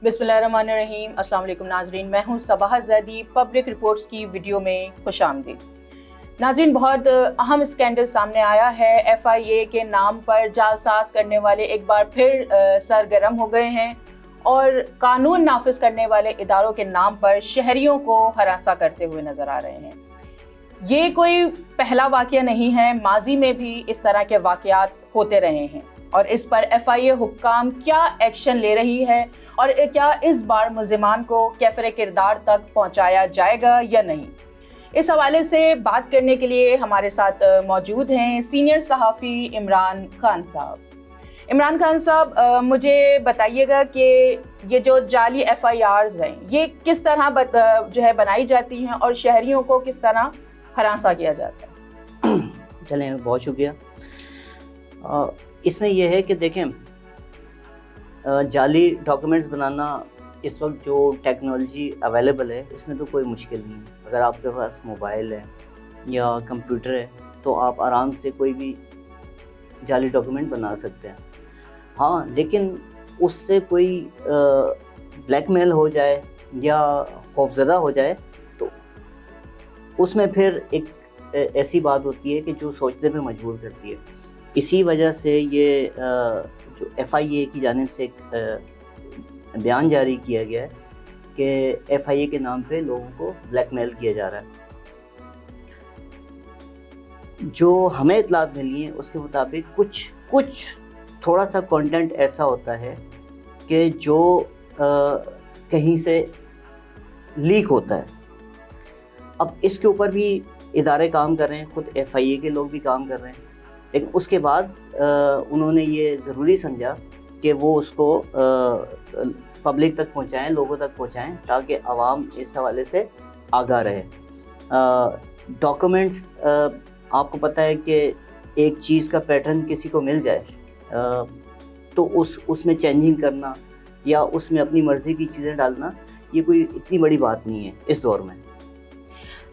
बिस्मिल्लाहिर्रहमानिर्रहीम। अस्सलाम वालेकुम नाजरीन, मैं हूँ सबाह ज़ैदी। पब्लिक रिपोर्ट्स की वीडियो में खुशामदीद। नाजरीन, बहुत अहम स्कैंडल सामने आया है। FIA के नाम पर जालसाज करने वाले एक बार फिर सरगर्म हो गए हैं और कानून नाफिज करने वाले इदारों के नाम पर शहरियों को हरासा करते हुए नजर आ रहे हैं। ये कोई पहला वाक़या नहीं है, माजी में भी इस तरह के वाक़यात होते रहे हैं और इस पर FIA हुक्काम क्या एक्शन ले रही है और क्या इस बार मुल्ज़िमान को कैफ़रे किरदार तक पहुंचाया जाएगा या नहीं। इस हवाले से बात करने के लिए हमारे साथ मौजूद हैं सीनियर सहाफ़ी इमरान खान साहब। इमरान खान साहब, मुझे बताइएगा कि ये जो जाली FIRs हैं ये किस तरह जो है बनाई जाती हैं और शहरियों को किस तरह हरासा किया जाता है। चलें, बहुत शुक्रिया। इसमें यह है कि देखें, जाली डॉक्यूमेंट्स बनाना इस वक्त जो टेक्नोलॉजी अवेलेबल है इसमें तो कोई मुश्किल नहीं है। अगर आपके पास मोबाइल है या कंप्यूटर है तो आप आराम से कोई भी जाली डॉक्यूमेंट बना सकते हैं। हाँ, लेकिन उससे कोई ब्लैकमेल हो जाए या खौफजदा हो जाए तो उसमें फिर एक ऐसी बात होती है कि जो सोचने पे मजबूर करती है। इसी वजह से ये जो FIA की जानिब से एक बयान जारी किया गया है कि FIA के नाम पे लोगों को ब्लैकमेल किया जा रहा है। जो हमें इतलात मिली है उसके मुताबिक कुछ थोड़ा सा कंटेंट ऐसा होता है कि जो कहीं से लीक होता है। अब इसके ऊपर भी इदारे काम कर रहे हैं, खुद FIA के लोग भी काम कर रहे हैं, लेकिन उसके बाद उन्होंने ये ज़रूरी समझा कि वो उसको पब्लिक तक पहुंचाएं, लोगों तक पहुंचाएं, ताकि आवाम इस हवाले से आगाह रहे। डॉक्यूमेंट्स, आपको पता है कि एक चीज़ का पैटर्न किसी को मिल जाए तो उसमें चेंजिंग करना या उसमें अपनी मर्ज़ी की चीज़ें डालना ये कोई इतनी बड़ी बात नहीं है इस दौर में।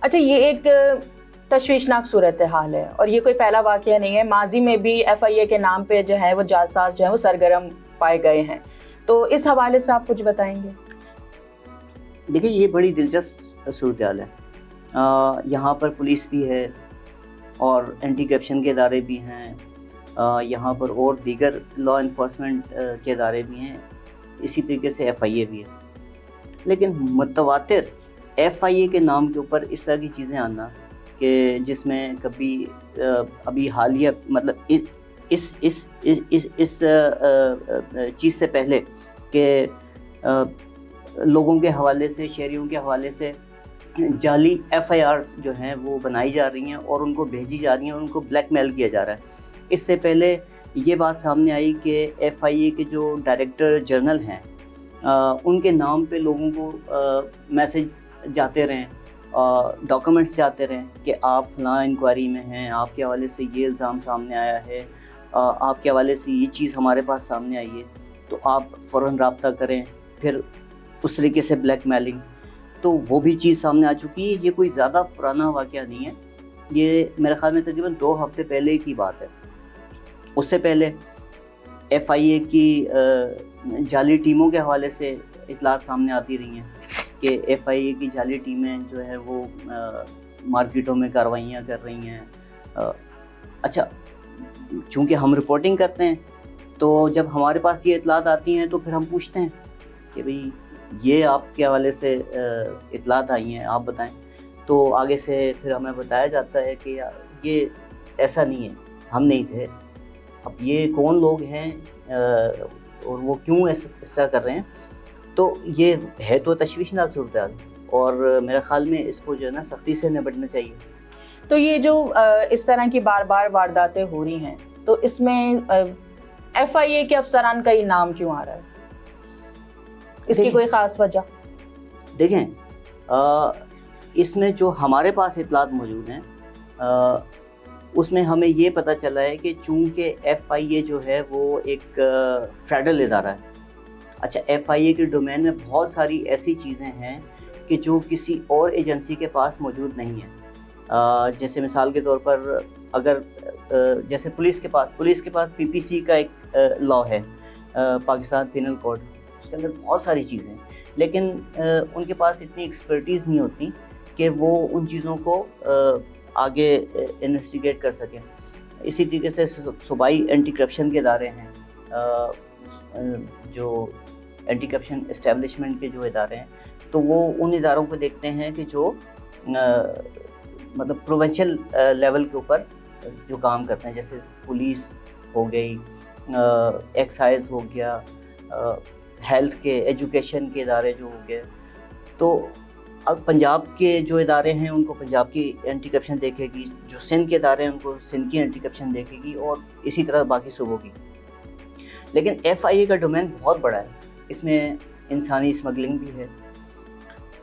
अच्छा, ये एक तशवीशनाक सूरत हाल है और ये कोई पहला वाक़या नहीं है। माजी में भी FIA के नाम पे जो है वो जालसाज जो है वो सरगर्म पाए गए हैं, तो इस हवाले से आप कुछ बताएंगे? देखिए, ये बड़ी दिलचस्प सूरत हाल है। यहाँ पर पुलिस भी है और एंटी करप्शन के इदारे भी हैं, यहाँ पर और दीगर लॉ इन्फोर्समेंट के इदारे भी हैं, इसी तरीके से FIA भी है। लेकिन मुतवातिर FIA के नाम के ऊपर इस तरह की चीज़ें आना कि जिसमें कभी अभी हालिया मतलब इस चीज़ से पहले कि लोगों के हवाले से, शहरियों के हवाले से जाली FIRs जो हैं वो बनाई जा रही हैं और उनको भेजी जा रही हैं और उनको ब्लैकमेल किया जा रहा है। इससे पहले ये बात सामने आई कि FIA के जो डायरेक्टर जनरल हैं उनके नाम पे लोगों को मैसेज जाते रहें, डॉक्यूमेंट्स जाते रहें कि आप फ़लाँ इंक्वायरी में हैं, आपके हवाले से ये इल्ज़ाम सामने आया है, आपके हवाले से ये चीज़ हमारे पास सामने आई है, तो आप फ़ौरन रब्ता करें। फिर उस तरीके से ब्लैकमेलिंग, तो वो भी चीज़ सामने आ चुकी है। ये कोई ज़्यादा पुराना वाक़या नहीं है, ये मेरे ख़्याल में तकरीबन 2 हफ़्ते पहले की बात है। उससे पहले FIA की जाली टीमों के हवाले से इतलात सामने आती रही हैं कि FIA की जाली टीमें जो है वो मार्केटों में कार्रवाइयाँ कर रही हैं। अच्छा, चूँकि हम रिपोर्टिंग करते हैं तो जब हमारे पास ये इतलात आती हैं तो फिर हम पूछते हैं कि भाई ये आपके हवाले से इतलात आई हैं, आप बताएं। तो आगे से फिर हमें बताया जाता है कि यार ये ऐसा नहीं है, हम नहीं थे। अब ये कौन लोग हैं और वो क्यों इस तरह कर रहे हैं, तो ये है तो तशवीशनाक सूरत हाल और मेरे ख़्याल में इसको जो है ना सख्ती से निपटना चाहिए। तो ये जो इस तरह की बार बार वारदातें हो रही हैं तो इसमें FIA के अफसरान का ही नाम क्यों आ रहा है? इसकी कोई ख़ास वजह? देखें, इसमें जो हमारे पास इतलात मौजूद हैं उसमें हमें ये पता चला है कि चूँकि FIA जो है वो एक फेडरल इदारा है। अच्छा, FIA के डोमेन में बहुत सारी ऐसी चीज़ें हैं कि जो किसी और एजेंसी के पास मौजूद नहीं है। जैसे मिसाल के तौर पर अगर जैसे पुलिस के पास PPC का एक लॉ है, पाकिस्तान पिनल कोड, اس کے اندر بہت ساری چیزیں، لیکن ان کے پاس اتنی ایکسپرٹیز نہیں ہوتی کہ وہ ان چیزوں کو آگے انویسٹیگیٹ کر سکیں. اسی طریقے سے صوبائی اینٹی کرپشن کے ادارے ہیں، جو اینٹی کرپشن اسٹیبلشمنٹ کے جو ادارے ہیں، تو وہ ان اداروں کو دیکھتے ہیں کہ جو مطلب پروونشل لیول کے اوپر جو کام کرتے ہیں، جیسے پولیس ہو گئی، ایکسائز ہو گیا، ہیلتھ کے، ایجوکیشن کے ادارے جو ہو گئے. تو اب پنجاب کے جو ادارے ہیں ان کو پنجاب کی اینٹی کرپشن دیکھے گی، جو سندھ کے ادارے ہیں ان کو سندھ کی اینٹی کرپشن دیکھے گی، اور اسی طرح باقی صوبوں کی. لیکن FIA کا ڈومین بہت بڑا ہے. اس میں انسانی اسمگلنگ بھی ہے،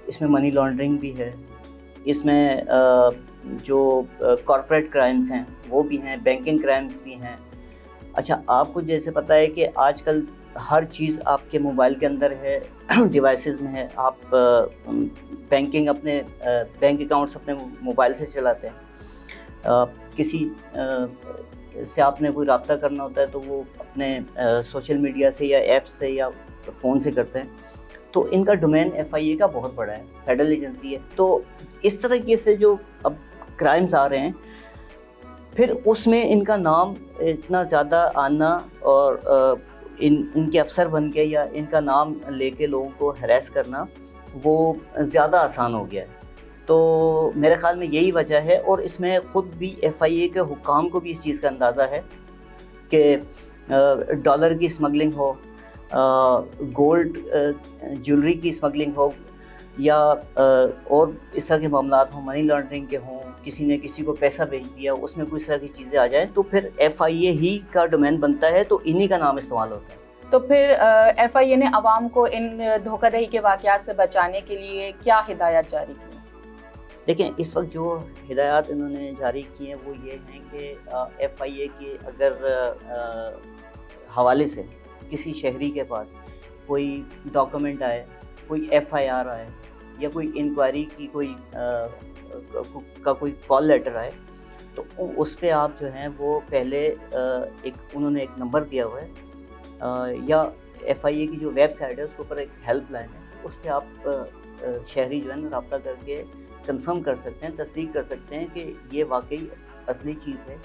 اس میں منی لانڈرنگ بھی ہے، اس میں جو کارپوریٹ کرائمز ہیں وہ بھی ہیں، بینکنگ کرائمز بھی ہیں. اچھا، آپ کو جیسے پتہ ہے کہ آج کل ہر چیز آپ کے موبائل کے اندر ہے، ڈیوائسز میں ہے. آپ بینکنگ، اپنے بینک اکاؤنٹس اپنے موبائل سے چلاتے ہیں. کسی سے آپ نے کوئی رابطہ کرنا ہوتا ہے تو وہ اپنے سوشل میڈیا سے یا ایپ سے یا فون سے کرتے ہیں. تو ان کا ڈومین FIA کا بہت بڑا ہے، فیڈرل ایجنسی ہے. تو اس طریقے سے جو اب کرائمز آ رہے ہیں، پھر اس میں ان کا نام اتنا زیادہ آنا اور ان کے افسر بن کے یا ان کا نام لے کے لوگوں کو ہراس کرنا وہ زیادہ آسان ہو گیا ہے. تو میرے خیال میں یہی وجہ ہے. اور اس میں خود بھی FIA کے حکام کو بھی اس چیز کا اندازہ ہے کہ ڈالر کی اسمگلنگ ہو، گولڈ جیولری کی اسمگلنگ ہو، یا اور اس طرح کے معاملات ہوں، منی لانڈرنگ کے ہوں، کسی نے کسی کو پیسہ بھیج دیا، اس میں کوئی اس طرح کی چیزیں آ جائیں، تو پھر FIA ہی کا ڈومین بنتا ہے، تو انہی کا نام استعمال ہوتا ہے. تو پھر FIA نے عوام کو ان دھوکہ دہی کے واقعات سے بچانے کے لیے کیا ہدایات جاری کی؟ دیکھیں، اس وقت جو ہدایات انہوں نے جاری کی ہیں وہ یہ ہیں کہ FIA کے اگر حوالے سے کسی شہری کے پاس کوئی ڈاکومنٹ آئے، کوئی FIR آئے، یا کوئی انکوائری کی کوئی کال لیٹر آئے، تو اس پہ آپ جو ہیں وہ پہلے انہوں نے ایک نمبر دیا ہوا ہے، یا FIA کی جو ویب سائٹ ہے اس کے اوپر ایک ہیلپ لائن ہے، اس پہ آپ شہری جو ہے نا رابطہ کر کے کنفرم کر سکتے ہیں، تصدیق کر سکتے ہیں کہ یہ واقعی اصلی چیز ہے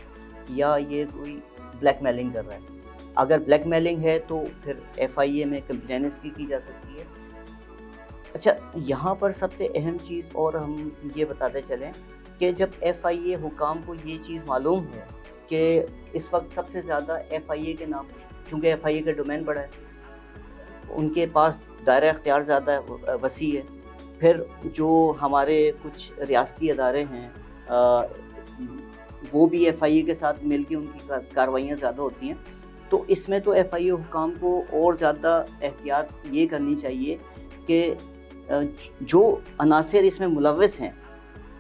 یا یہ کوئی بلیک میلنگ کر رہا ہے. اگر بلیک میلنگ ہے تو پھر FIA میں کمپلینس کی جا سکتی ہے. اچھا، یہاں پر سب سے اہم چیز اور ہم یہ بتاتے چلیں کہ جب FIA حکام کو یہ چیز معلوم ہے کہ اس وقت سب سے زیادہ FIA کے نام، چونکہ FIA کا ڈومین بڑا ہے، ان کے پاس دائرہ اختیار زیادہ وسیع ہے. پھر جو ہمارے کچھ ریاستی ادارے ہیں وہ بھی FIA کے ساتھ مل کے ان کی کارروائیاں زیادہ ہوتی ہیں. تو اس میں تو FIA حکام کو اور زیادہ احتیاط یہ کرنی چاہیے کہ جو عناصر اس میں ملوث ہیں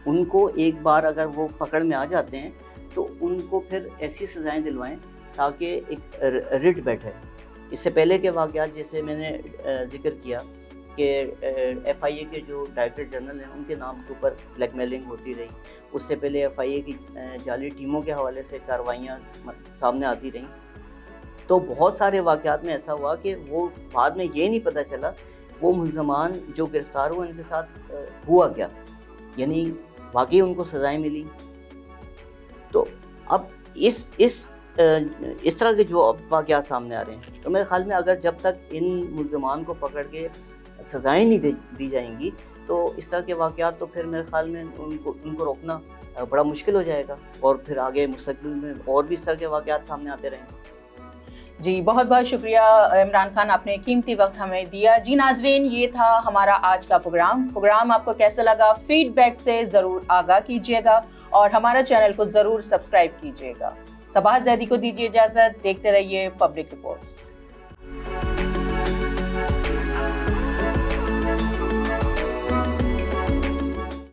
ان کو ایک بار اگر وہ پکڑ میں آ جاتے ہیں تو ان کو پھر ایسی سزائیں دلوائیں تاکہ ایک رٹ بیٹھے. اس سے پہلے کے واقعات جیسے میں نے ذکر کیا کہ FIA کے جو ڈائریکٹر جنرل ہیں ان کے نام کے اوپر بلیک میلنگ ہوتی رہی. اس سے پہلے FIA کی جعلی ٹیموں کے حوالے سے کارروائیاں سامنے آتی رہیں. تو بہت سارے واقعات میں ایسا ہوا کہ وہ بعد میں یہ نہیں پتہ چلا وہ ملزمان جو گرفتار ہوئے ان کے ساتھ ہوا کیا، یعنی واقعی ان کو سزائیں ملی. تو اب اس طرح کے جو واقعات سامنے آ رہے ہیں، تو میرے خیال میں اگر جب تک ان ملزمان کو پکڑ کے سزائیں نہیں دی جائیں گی تو اس طرح کے واقعات تو پھر میرے خیال میں ان کو روکنا بڑا مشکل ہو جائے گا، اور پھر آگے مستقبل میں اور بھی اس طرح کے واقعات سامنے آتے رہیں گے. جی، بہت بہت شکریہ عمران خان، آپ نے قیمتی وقت ہمیں دیا. جی ناظرین، یہ تھا ہمارا آج کا پروگرام آپ کو کیسا لگا فیڈ بیک سے ضرور آگاہ کیجیے گا، اور ہمارا چینل کو ضرور سبسکرائب کیجیے گا. صباح زیدی کو دیجیے اجازت. دیکھتے رہیے پبلک رپورٹس.